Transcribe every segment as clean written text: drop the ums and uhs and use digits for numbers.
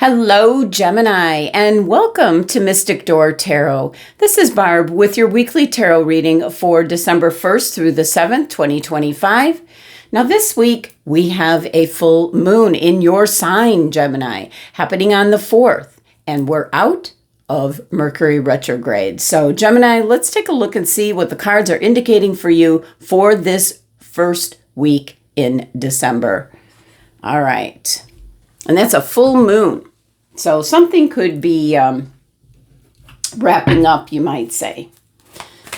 Hello, Gemini, and welcome to Mystic Door Tarot. This is Barb with your weekly tarot reading for December 1st through the 7th, 2025. Now, this week, we have a full moon in your sign, Gemini, happening on the 4th, and we're out of Mercury retrograde. So, Gemini, let's take a look and see what the cards are indicating for you for this first week in December. All right. And that's a full moon. So something could be wrapping up, you might say.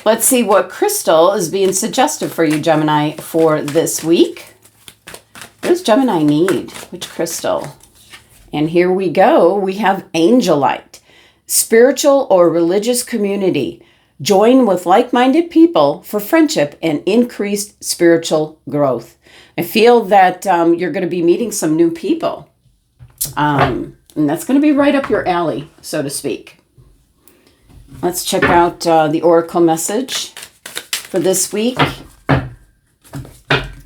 Let's see what crystal is being suggested for you, Gemini, for this week. What does Gemini need? Which crystal? And here we go. We have Angelite. Spiritual or religious community. Join with like-minded people for friendship and increased spiritual growth. I feel that you're going to be meeting some new people. And that's going to be right up your alley, so to speak. Let's check out the oracle message for this week. Let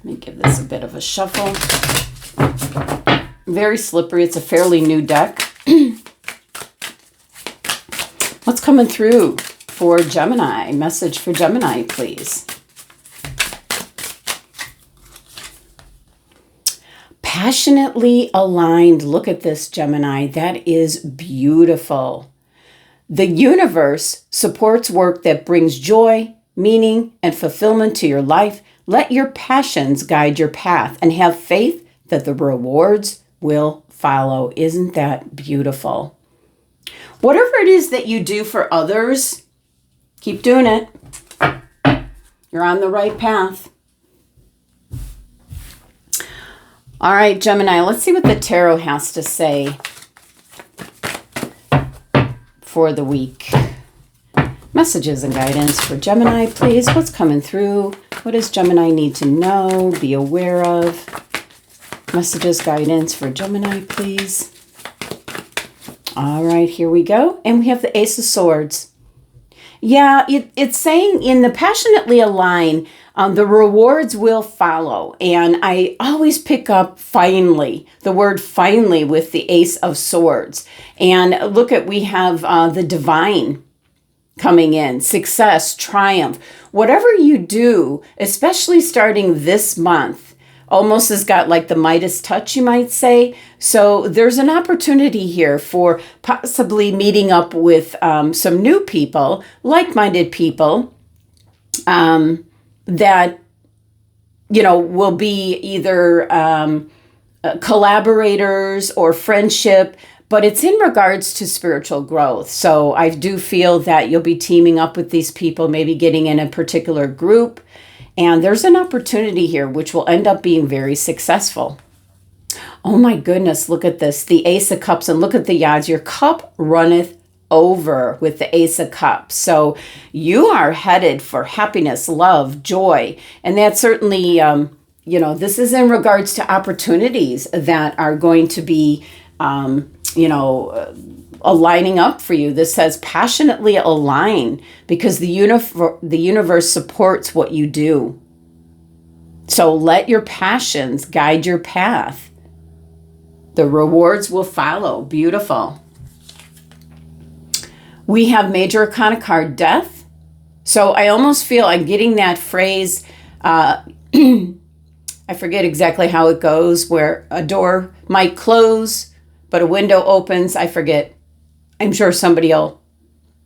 me give this a bit of a shuffle. Very slippery. It's a fairly new deck. What's coming through for Gemini? Message for Gemini, please. Passionately aligned. Look at this, Gemini. That is beautiful. The universe supports work that brings joy, meaning, and fulfillment to your life. Let your passions guide your path and have faith that the rewards will follow. Isn't that beautiful? Whatever it is that you do for others, keep doing it. You're on the right path. All right, Gemini, let's see what the tarot has to say for the week. Messages and guidance for Gemini, please. What's coming through? What does Gemini need to know, be aware of? Messages, guidance for Gemini, please. All right, here we go. And we have the Ace of Swords. Yeah, it's saying in the passionately align, the rewards will follow. And I always pick up finally, the word finally with the Ace of Swords. And look at, we have the divine coming in, success, triumph. Whatever you do, especially starting this month, almost has got like the Midas touch, you might say. So there's an opportunity here for possibly meeting up with some new people, like-minded people, that, you know, will be either collaborators or friendship, but it's in regards to spiritual growth. So I do feel that you'll be teaming up with these people, maybe getting in a particular group. And there's an opportunity here which will end up being very successful. Oh my goodness, look at this. The Ace of Cups, and look at the odds. Your cup runneth over with the Ace of Cups. So you are headed for happiness, love, joy. And that certainly, you know, this is in regards to opportunities that are going to be, aligning up for you. This says passionately align because the universe supports what you do. So let your passions guide your path. The rewards will follow. Beautiful. We have Major Arcana card, Death. So I almost feel I'm getting that phrase, I forget exactly how it goes, where a door might close, but a window opens. I forget. I'm sure somebody else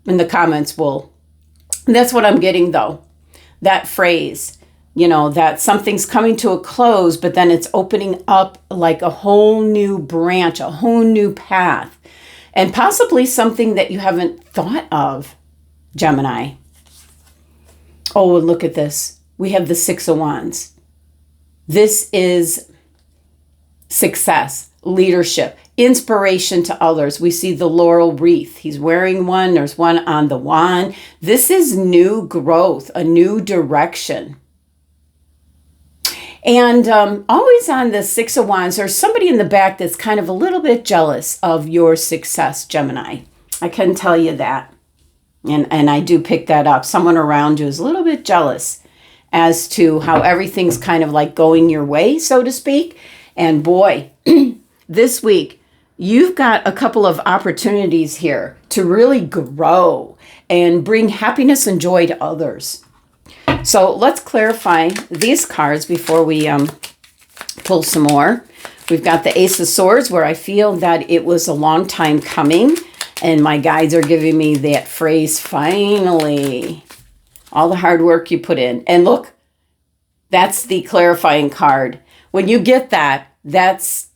in the comments will. That's what I'm getting, though. That phrase, you know, that something's coming to a close, but then it's opening up like a whole new branch, a whole new path, and possibly something that you haven't thought of, Gemini. Oh, look at this. We have the Six of Wands. This is success, leadership, inspiration to others. We see the laurel wreath. He's wearing one. There's one on the wand. This is new growth, a new direction. And always on the Six of Wands, there's somebody in the back that's kind of a little bit jealous of your success, Gemini. I can tell you that. And I do pick that up. Someone around you is a little bit jealous as to how everything's kind of like going your way, so to speak. And boy, this week, you've got a couple of opportunities here to really grow and bring happiness and joy to others. So let's clarify these cards before we pull some more. We've got the Ace of Swords, where I feel that it was a long time coming, and my guides are giving me that phrase, finally. All the hard work you put in. And look, that's the clarifying card. When you get that, that's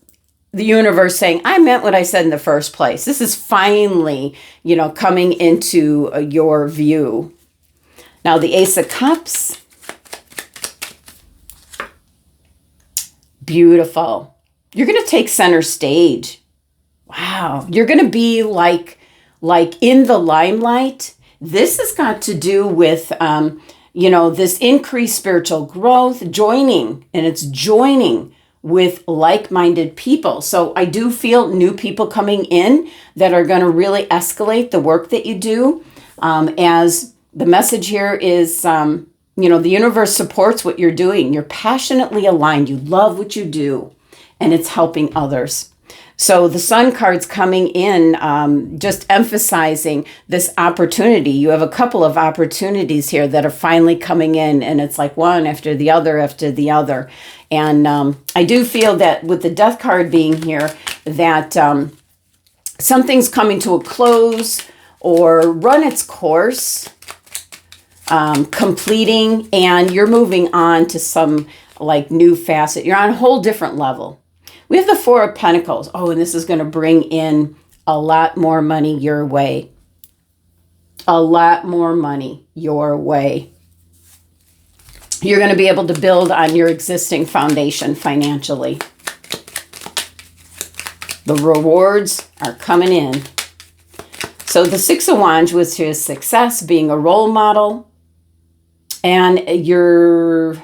the universe saying, I meant what I said in the first place. This is finally, coming into your view. Now, the Ace of Cups. Beautiful. You're going to take center stage. Wow. You're going to be like in the limelight. This has got to do with, this increased spiritual growth, joining with like-minded people. So I do feel new people coming in that are going to really escalate the work that you do. As the message here is, the universe supports what you're doing. You're passionately aligned. You love what you do, and it's helping others. So the Sun card's coming in, just emphasizing this opportunity. You have a couple of opportunities here that are finally coming in, and it's like one after the other after the other. And I do feel that with the Death card being here, that something's coming to a close or run its course, completing, and you're moving on to some new facet. You're on a whole different level. We have the Four of Pentacles. Oh, and this is going to bring in a lot more money your way. A lot more money your way. You're going to be able to build on your existing foundation financially. The rewards are coming in. So the Six of Wands, which is success, being a role model. And you're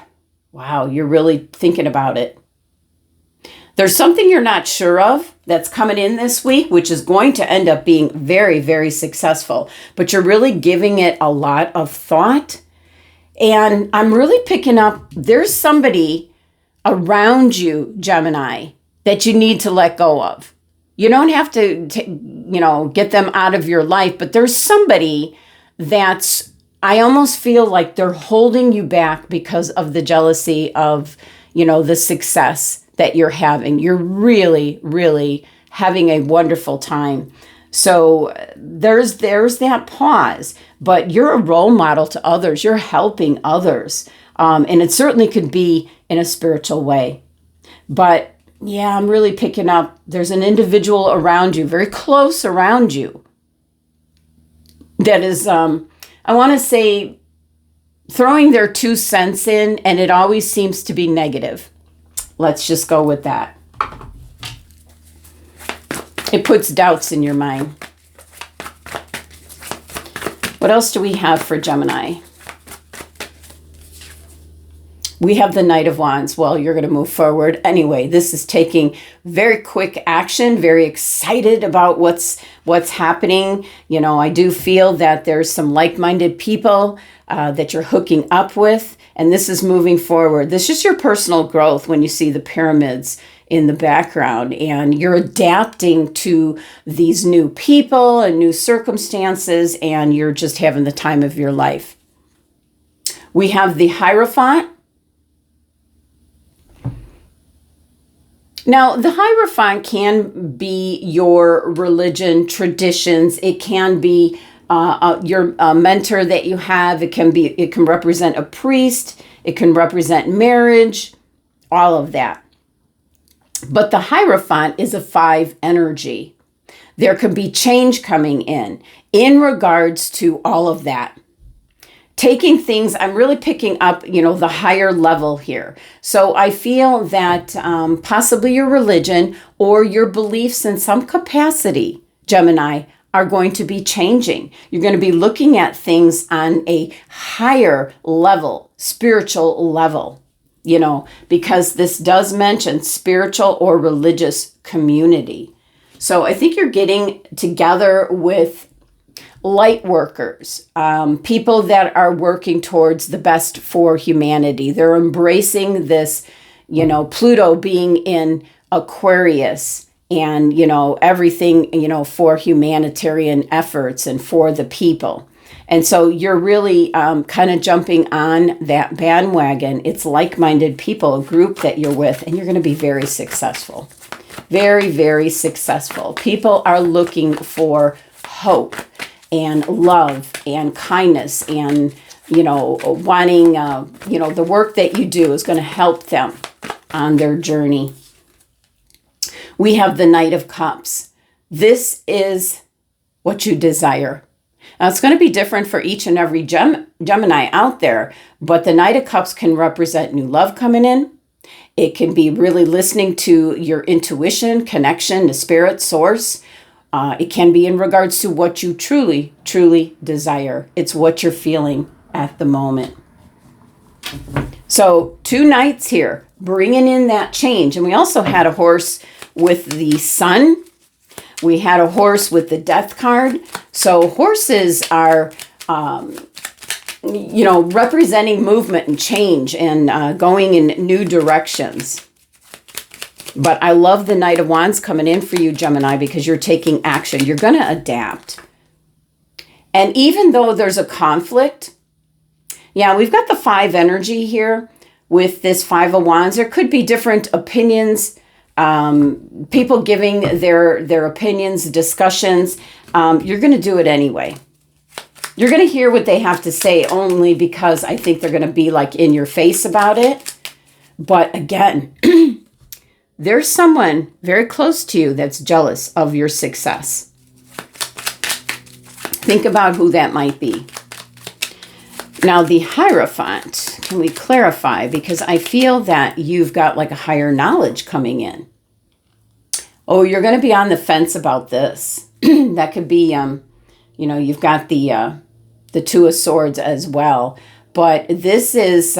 really thinking about it. There's something you're not sure of that's coming in this week, which is going to end up being very, very successful. But you're really giving it a lot of thought. And I'm really picking up, there's somebody around you, Gemini, that you need to let go of. You don't have to, get them out of your life, but there's somebody that's, I almost feel like they're holding you back because of the jealousy of, the success that you're having. You're really, really having a wonderful time. So there's that pause, but you're a role model to others. You're helping others. And it certainly could be in a spiritual way. But yeah, I'm really picking up, there's an individual around you, very close around you, that is, I want to say, throwing their 2 cents in, and it always seems to be negative. Let's just go with that. It puts doubts in your mind. What else do we have for Gemini? We have the Knight of Wands. Well, you're going to move forward. Anyway, this is taking very quick action, very excited about what's happening. I do feel that there's some like-minded people that you're hooking up with, and this is moving forward. This is your personal growth when you see the pyramids in the background, and you're adapting to these new people and new circumstances, and you're just having the time of your life. We have the Hierophant. Now, the Hierophant can be your religion, traditions. It can be your mentor that you have. It can represent a priest. It can represent marriage, all of that. But the Hierophant is a 5 energy. There could be change coming in regards to all of that. Taking things, I'm really picking up, the higher level here. So I feel that possibly your religion or your beliefs in some capacity, Gemini, are going to be changing. You're going to be looking at things on a higher level, spiritual level, because this does mention spiritual or religious community. So I think you're getting together with light workers, people that are working towards the best for humanity. They're embracing this, Pluto being in Aquarius, and, everything, for humanitarian efforts and for the people. And so you're really kind of jumping on that bandwagon. It's like-minded people, a group that you're with, and you're going to be very successful. Very, very successful. People are looking for hope and love and kindness and, wanting, the work that you do is going to help them on their journey. We have the Knight of Cups. This is what you desire. Now, it's going to be different for each and every Gemini out there, but the Knight of Cups can represent new love coming in. It can be really listening to your intuition, connection, the spirit source. It can be in regards to what you truly, truly desire. It's what you're feeling at the moment. So 2 knights here, bringing in that change. And we also had a horse with the sun. We had a horse with the death card. So horses are, representing movement and change and going in new directions. But I love the Knight of Wands coming in for you, Gemini, because you're taking action. You're going to adapt. And even though there's a conflict, we've got the 5 energy here with this 5 of Wands. There could be different opinions, people giving their opinions, discussions. You're going to do it anyway. You're going to hear what they have to say only because I think they're going to be like in your face about it. But again, there's someone very close to you that's jealous of your success. Think about who that might be. Now, the Hierophant, can we clarify? Because I feel that you've got like a higher knowledge coming in. Oh, you're going to be on the fence about this. That could be, you've got the 2 of Swords as well. But this is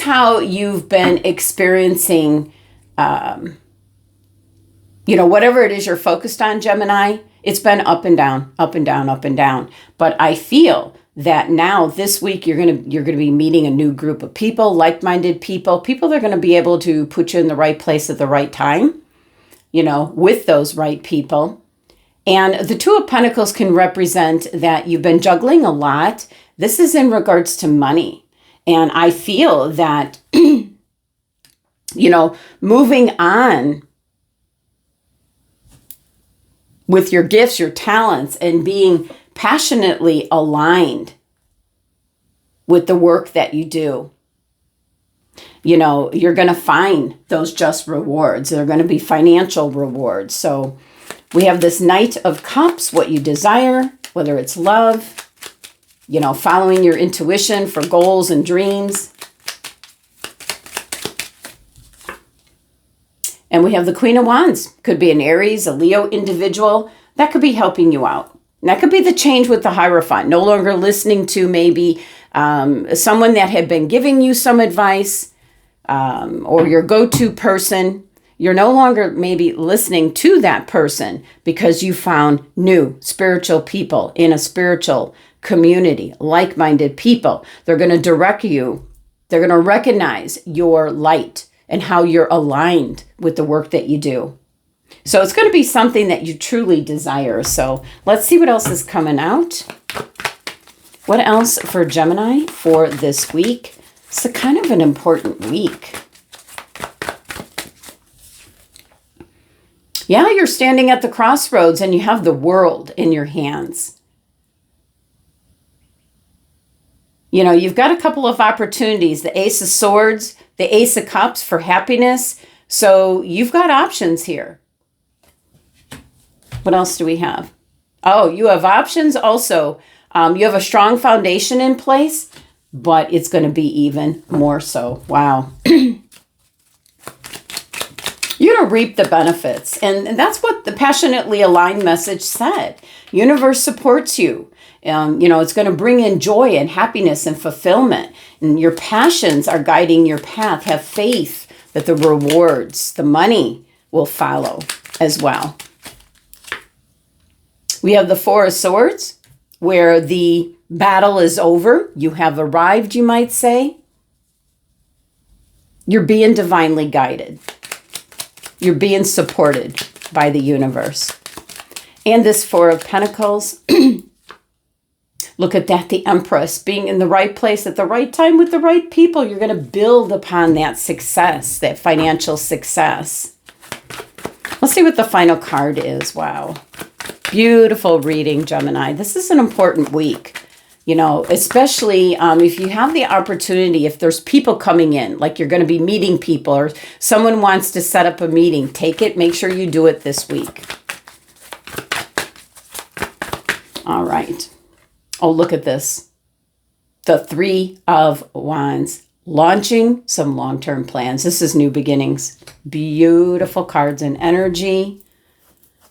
how you've been experiencing, whatever it is you're focused on, Gemini. It's been up and down, up and down, up and down. But I feel that now this week you're going to be meeting a new group of people, like-minded people that are going to be able to put you in the right place at the right time, with those right people. And the 2 of Pentacles can represent that you've been juggling a lot. This is in regards to money. And I feel that, moving on with your gifts, your talents, and being passionately aligned with the work that you do. You're going to find those just rewards. They're going to be financial rewards. So we have this Knight of Cups, what you desire, whether it's love, following your intuition for goals and dreams. And we have the Queen of Wands. Could be an Aries, a Leo individual. That could be helping you out. And that could be the change with the Hierophant. No longer listening to maybe someone that had been giving you some advice or your go-to person. You're no longer maybe listening to that person because you found new spiritual people in a spiritual community, like-minded people. They're going to direct you. They're going to recognize your light and how you're aligned with the work that you do. So it's going to be something that you truly desire. So let's see what else is coming out. What else for Gemini for this week? It's a kind of an important week. Yeah, you're standing at the crossroads and you have the world in your hands. You've got a couple of opportunities, the Ace of Swords, the Ace of Cups for happiness. So you've got options here. What else do we have? Oh, you have options also. You have a strong foundation in place, but it's going to be even more so. Wow. You're going to reap the benefits. And that's what the passionately aligned message said. Universe supports you. It's going to bring in joy and happiness and fulfillment. And your passions are guiding your path. Have faith that the rewards, the money will follow as well. We have the 4 of Swords, where the battle is over. You have arrived, you might say. You're being divinely guided. You're being supported by the universe. And this Four of Pentacles. Look at that, the Empress, being in the right place at the right time with the right people. You're going to build upon that success, that financial success. Let's see what the final card is. Wow. Beautiful reading, Gemini. This is an important week, you know, especially if you have the opportunity, if there's people coming in, like you're going to be meeting people or someone wants to set up a meeting, take it. Make sure you do it this week. All right. Oh, look at this. The Three of Wands. Launching some long-term plans. This is new beginnings. Beautiful cards and energy.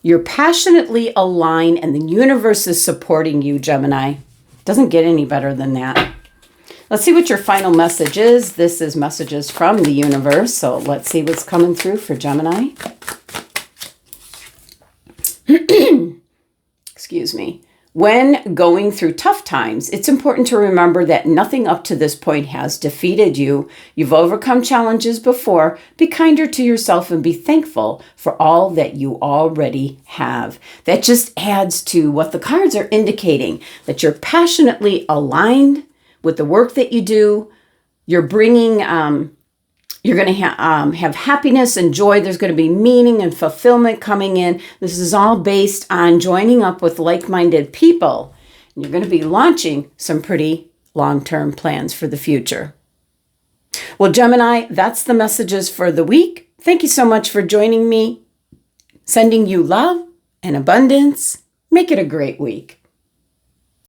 You're passionately aligned and the universe is supporting you, Gemini. Doesn't get any better than that. Let's see what your final message is. This is messages from the universe. So let's see what's coming through for Gemini. Excuse me. When going through tough times, it's important to remember that nothing up to this point has defeated you. You've overcome challenges before. Be kinder to yourself and be thankful for all that you already have. That just adds to what the cards are indicating, that you're passionately aligned with the work that you do. You're bringing, you're going to have happiness and joy. There's going to be meaning and fulfillment coming in. This is all based on joining up with like-minded people. And you're going to be launching some pretty long-term plans for the future. Well, Gemini, that's the messages for the week. Thank you so much for joining me. Sending you love and abundance. Make it a great week.